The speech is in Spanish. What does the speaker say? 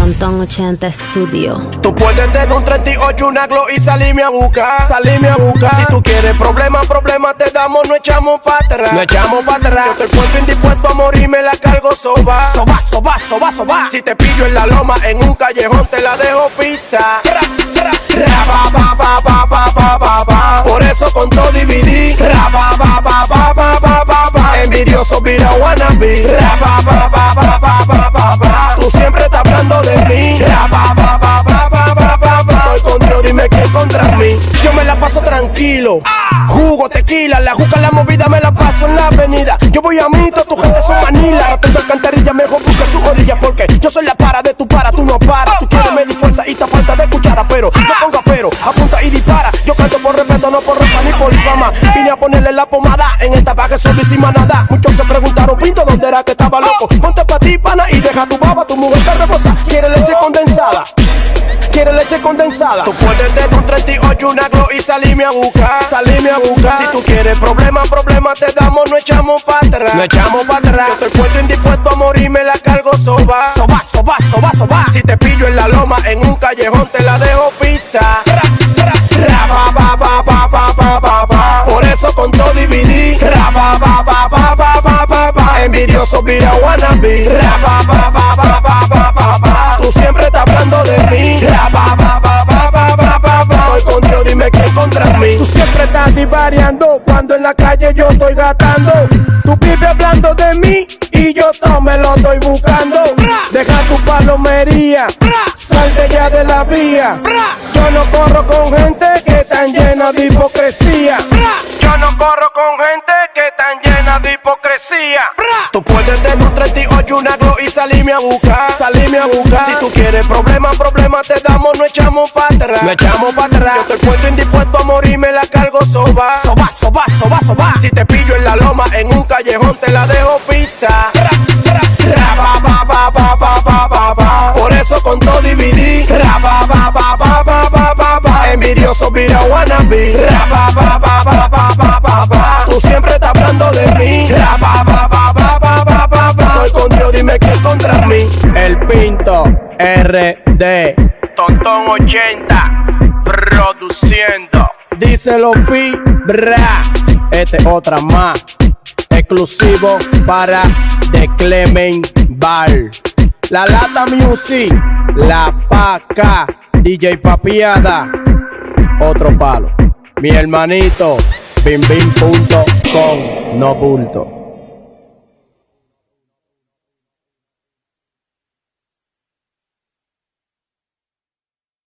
Tontón 80 Studio. Tú puedes tener un 38, una Glock y salirme a buscar. Si tú quieres problemas te damos, no echamos para atrás. Yo estoy puesto indispuesto a morir, me la cargo soba. Si te pillo en la loma, en un callejón te la dejo pizza. Por eso con todo dividí. Envidioso vira wannabe. Tú siempre estás hablando de mí. Estoy con Dios, dime qué contra mí. Yo me la paso tranquilo. Jugo, tequila, la juca, la movida me la paso en la avenida. Yo voy a mí, toda tu gente son manila. Ratando alcantarilla, mejor busca su orilla. Porque yo soy la para de tu para, tú no paras. Tú quieres medir fuerza y te falta de cuchara. Pero no ponga pero, apunta y dispara. Yo canto por respeto, no por ropa ni por fama. Vine a ponerle la pomada en esta baja solísima nada. Muchos se preguntaron, Pinto, ¿dónde era que estaba loco? Ponte pa' ti, pana, y deja tu baba, tu mujer te reposa. ¿Quiere leche condensada? Tú puedes tener un 38, una Glock y salirme a buscar. Si tú quieres problemas te damos, no echamos para atrás. Yo estoy puesto indispuesto a morir, me la cargo soba. Si te pillo en la loma, en un callejón te la dejo pizza. Por eso con todo dividí. Envidioso vira wannabe. Tú siempre estás hablando de mí. Estoy con Dios, dime qué contra mí. Tú siempre estás divariando cuando en la calle yo estoy gastando. Tú vives hablando de mí y yo todo me lo estoy buscando. Deja tu palomería, salte ya de la vía. Yo no corro con gente que tan llena de hipocresía. Tú puedes tener un 38, una Glock y salirme a buscar. Si tú quieres problemas te damos, no echamos para atrás. Yo estoy puesto indispuesto a morir, me la cargo soba. Si te pillo en la loma, en un callejón te la dejo pizza. Por eso con todo dividí. Envidioso vira wannabe. Tú siempre estás hablando de mí. Estoy con Dios, dime qué contra mí. El Pinto RD Tontón 80 produciendo. Díselo Fibra. Otra más. Exclusivo para The Clement Bar. La Lata Music. La Paca. DJ Papiada. Otro palo. Mi hermanito. Bimbim.com. No bulto.